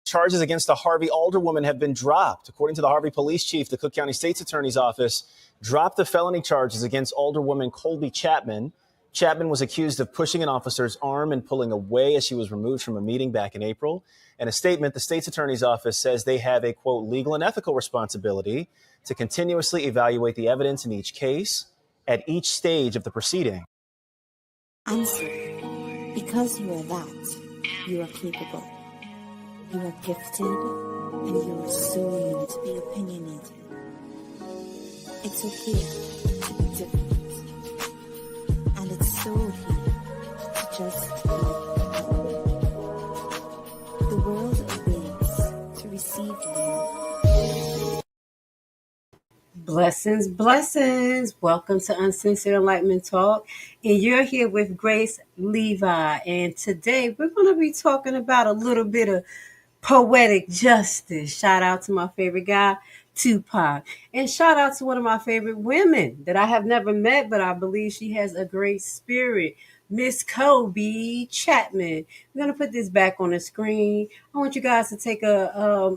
Charges against the Harvey Alderwoman have been dropped. According to the Harvey police chief, the Cook County State's Attorney's Office dropped the felony charges against Alderwoman Colby Chapman. Chapman was accused of pushing an officer's arm and pulling away as she was removed from a meeting back in April. In a statement, the state's attorney's office says they have a, quote, legal and ethical responsibility to continuously evaluate the evidence in each case at each stage of the proceeding. Answer. Because you are that, you are capable. You are gifted, and you are soaring to be opinionated. It's okay to be different. And it's so okay to just be you. The world awaits to receive you. Blessings, blessings. Welcome to Uncensored Enlightenment Talk. And you're here with Grace Levi. And today we're going to be talking about a little bit of poetic justice. Shout out to my favorite guy, Tupac. And shout out to one of my favorite women that I have never met, but I believe she has a great spirit, Miss Colby Chapman. We're going to put this back on the screen. I want you guys to take a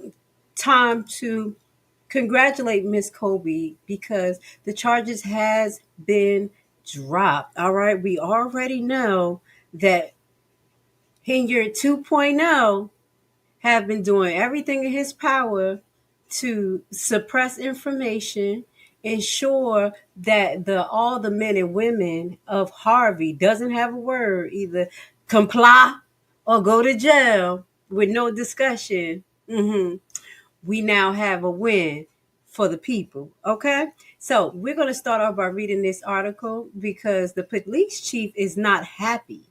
time to congratulate Miss Colby because the charges has been dropped. All right. We already know that Henry 2.0 have been doing everything in his power to suppress information, ensure that all the men and women of Harvey doesn't have a word, either comply or go to jail with no discussion. We now have a win for the people. Okay. So we're going to start off by reading this article because the police chief is not happy.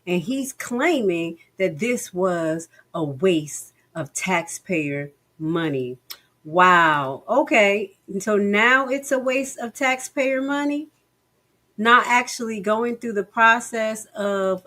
And he's claiming that this was a waste of taxpayer money. Wow. Okay. So now it's a waste of taxpayer money, not actually going through the process of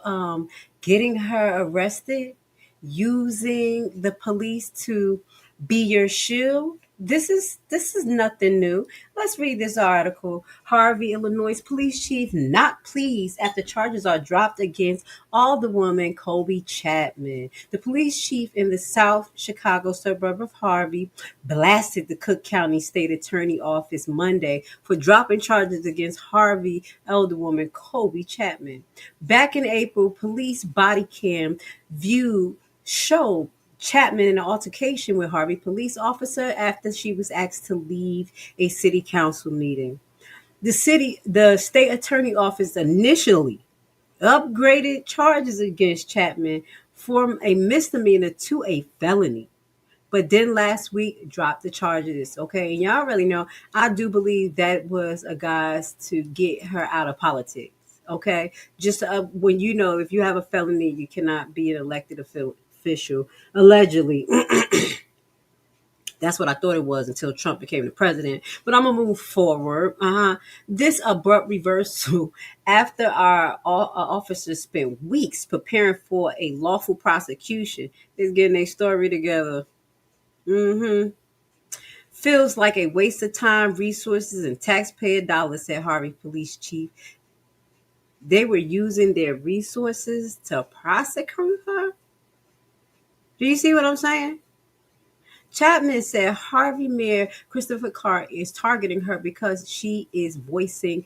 getting her arrested, using the police to be your shield. This is nothing new. Let's read this article. Harvey, Illinois police chief not pleased after charges are dropped against Alderwoman Colby Chapman. The police chief in the South Chicago suburb of Harvey blasted the Cook County State Attorney Office Monday for dropping charges against Harvey Alderwoman Colby Chapman. Back in April, police body cam view showed Chapman in an altercation with Harvey police officer after she was asked to leave a city council meeting. The state attorney office initially upgraded charges against Chapman from a misdemeanor to a felony, but then last week dropped the charges. Okay, and y'all already know I do believe that was a guise to get her out of politics. Okay, just when you know if you have a felony, you cannot be an elected official. Allegedly. That's what I thought it was until Trump became the president. But I'm going to move forward. This abrupt reversal after our officers spent weeks preparing for a lawful prosecution is getting a story together. Feels like a waste of time, resources, and taxpayer dollars, said Harvey police chief. They were using their resources to prosecute her? Do you see what I'm saying? Chapman said Harvey Mayor Christopher Carr is targeting her because she is voicing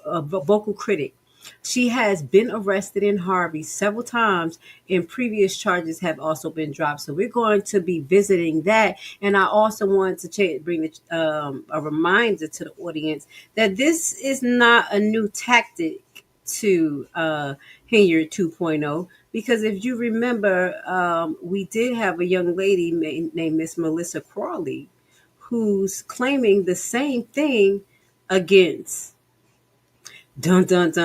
a vocal critic. She has been arrested in Harvey several times, and previous charges have also been dropped. So we're going to be visiting that. And I also want to bring a reminder to the audience that this is not a new tactic to Henry 2.0. Because if you remember, we did have a young lady named Miss Melissa Crawley who's claiming the same thing against Tiffany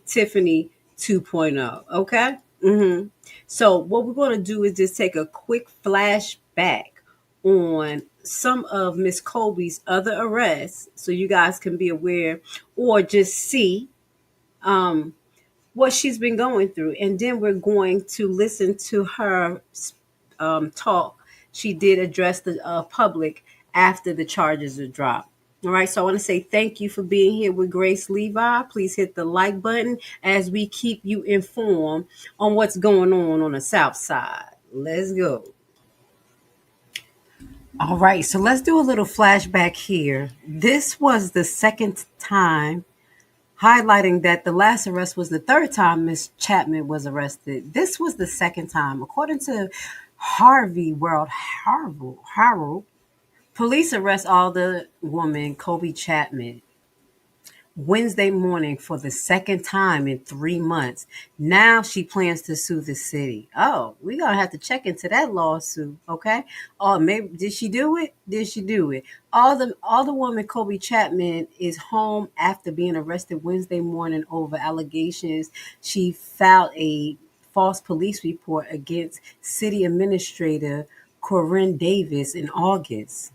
2.0. Okay? So what we're going to do is just take a quick flashback on some of Miss Colby's other arrests so you guys can be aware or just see what she's been going through. And then we're going to listen to her talk. She did address the public after the charges are dropped. All right. So I want to say thank you for being here with Grace Levi. Please hit the like button as we keep you informed on what's going on the South Side. Let's go. All right, so let's do a little flashback here. This was the second time, highlighting that the last arrest was the third time Miss Chapman was arrested. This was the second time. According to Harvey World Harold, police arrest Alderwoman Colby Chapman Wednesday morning for the second time in 3 months. Now she plans to sue the city. Oh, we're gonna have to check into that lawsuit, okay? Oh, maybe did she do it? Did she do it? All the woman Colby Chapman is home after being arrested Wednesday morning over allegations she filed a false police report against city administrator Corinne Davis in August.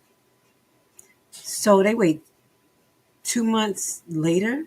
So they wait 2 months later.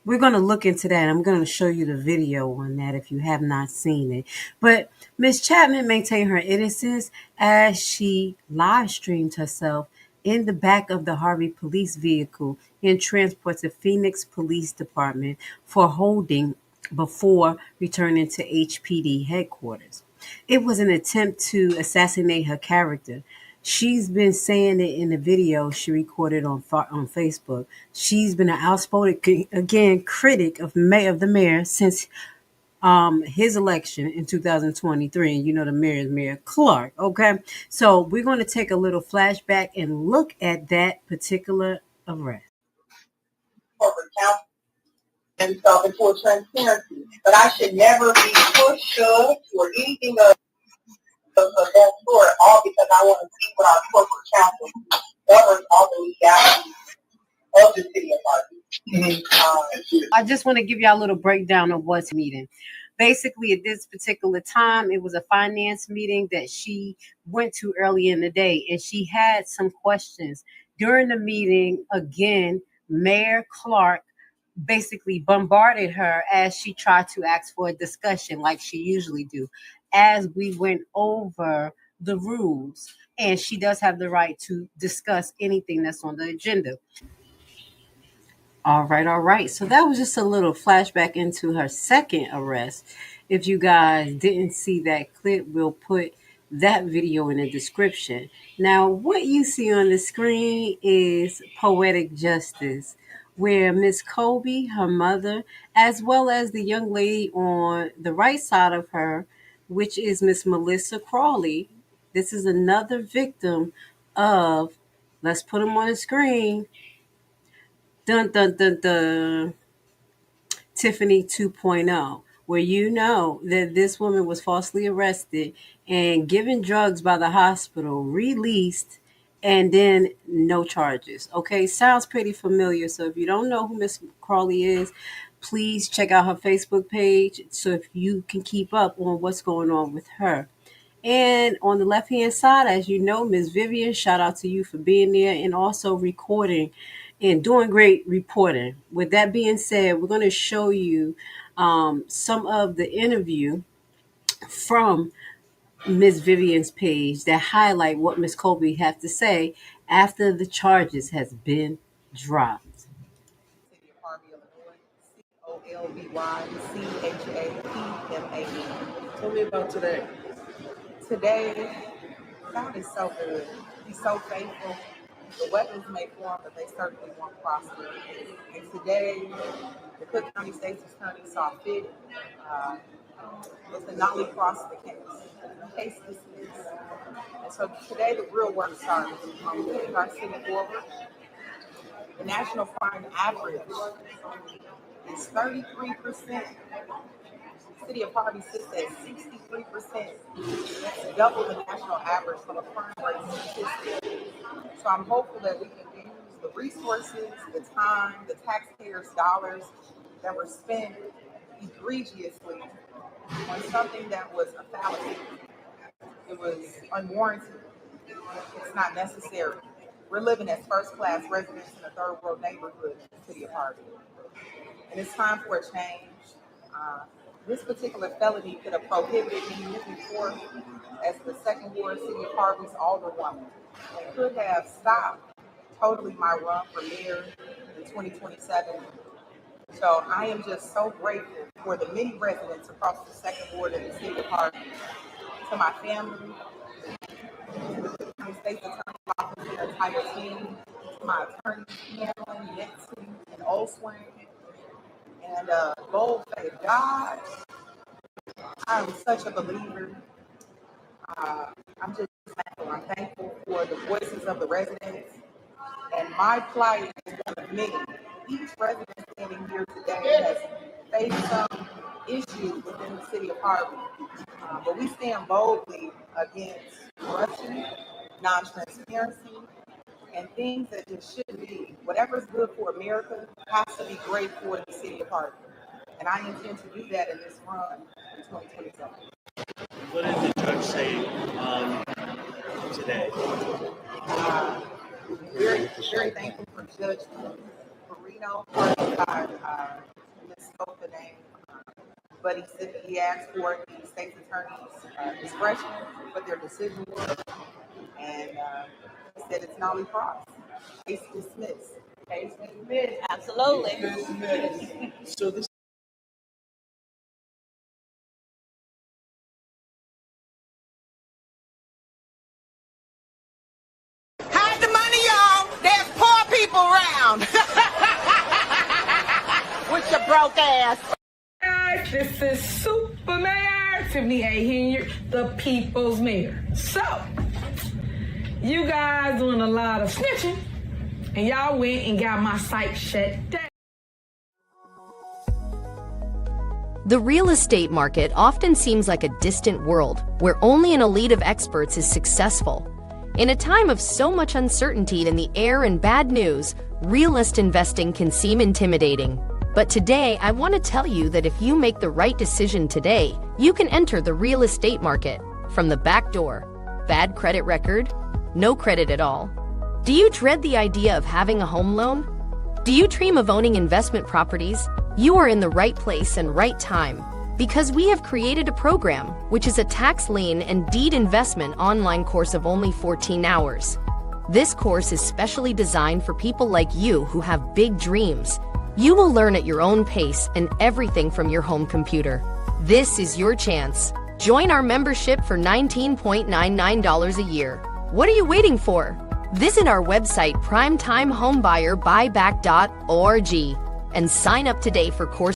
We're going to look into that. I'm going to show you the video on that if you have not seen it. But Miss Chapman maintained her innocence as she live streamed herself in the back of the Harvey police vehicle in transport to Phoenix Police Department for holding before returning to HPD headquarters. It was an attempt to assassinate her character. She's been saying it in the video she recorded on Facebook. She's been an outspoken critic of the mayor since his election in 2023. And you know the mayor is Mayor Clark. Okay, so we're going to take a little flashback and look at that particular arrest. Corporate counsel and stuff and for transparency, but I should never be pushed, shoved, or anything of that sort, all because I want to see what our corporate counsel governs all the legalities of the city of Harvey. I just want to give y'all a little breakdown of what's meeting. Basically, at this particular time, it was a finance meeting that she went to early in the day, and she had some questions. During the meeting, again, Mayor Clark basically bombarded her as she tried to ask for a discussion like she usually do, as we went over the rules. And she does have the right to discuss anything that's on the agenda. All right, all right. So that was just a little flashback into her second arrest. If you guys didn't see that clip, we'll put that video in the description. Now, what you see on the screen is poetic justice, where Miss Colby, her mother, as well as the young lady on the right side of her, which is Miss Melissa Crawley. This is another victim of, let's put them on the screen. Dun dun dun dun. Tiffany 2.0, where you know that this woman was falsely arrested and given drugs by the hospital, released, and then no charges. Okay, sounds pretty familiar. So if you don't know who Miss Crawley is, please check out her Facebook page so if you can keep up on what's going on with her. And on the left hand side, as you know, Miss Vivian, shout out to you for being there and also recording and doing great reporting. With that being said, we're going to show you some of the interview from Miss Vivian's page that highlight what Miss Colby has to say after the charges has been dropped. City of Harvey, Illinois, COLBYCHAPMAN. Tell me about today. Today, God is so good. He's so faithful. The weapons may form, but they certainly won't prosper. And today, the Cook County State's Attorney saw fit to not cross the case. The case dismissed. And so today, the real work starts. We are sitting forward. The national crime average is 33%. The city of Harvey sits at 63%. That's double the national average for the crime rate statistic. So I'm hopeful that we can use the resources, the time, the taxpayers' dollars that were spent egregiously on something that was a fallacy. It was unwarranted. It's not necessary. We're living as first-class residents in a third-world neighborhood in the city of Harvey. And it's time for a change. This particular felony could have prohibited me moving forth as the second ward city of Harvey's Alderwoman. It could have stopped totally my run for mayor in 2027. So I am just so grateful for the many residents across the second ward in the city of Harvey, to my family, the State's Attorney's Office and the entire team, my attorneys, Madeline, Nixon, and Oswin, and Boldface God. I'm such a believer. I'm just thankful. I'm thankful for the voices of the residents. And my plight is one of many. Each resident standing here today has faced some issue within the city of Harvey. But we stand boldly against corruption, non-transparency, and things that just shouldn't be. Whatever's good for America has to be great for the city of Harvey. And I intend to do that in this run in 2027. What did the judge say today? Very thankful for Judge Perino. I misspoke the name, but he said he asked for the state's attorney's discretion for their decision, and he said it's not crossed. Case dismissed. Case dismissed. Absolutely. So this. Hide the money, y'all. There's poor people around. With your broke ass. Guys, this is Super Mayor Tiffany A. Hilliard, the People's Mayor. So, you guys doing a lot of snitching, and y'all went and got my site shut down. The real estate market often seems like a distant world where only an elite of experts is successful. In a time of so much uncertainty in the air and bad news, realist investing can seem intimidating. But today, I want to tell you that if you make the right decision today, you can enter the real estate market from the back door. Bad credit record? No credit at all? Do you dread the idea of having a home loan? Do you dream of owning investment properties? You are in the right place and right time, because we have created a program which is a tax lien and deed investment online course of only 14 hours. This course is specially designed for people like you who have big dreams. You will learn at your own pace and everything from your home computer. This is your chance. Join our membership for $19.99 a year. What are you waiting for? Visit our website primetimehomebuyerBuyback.org and sign up today for course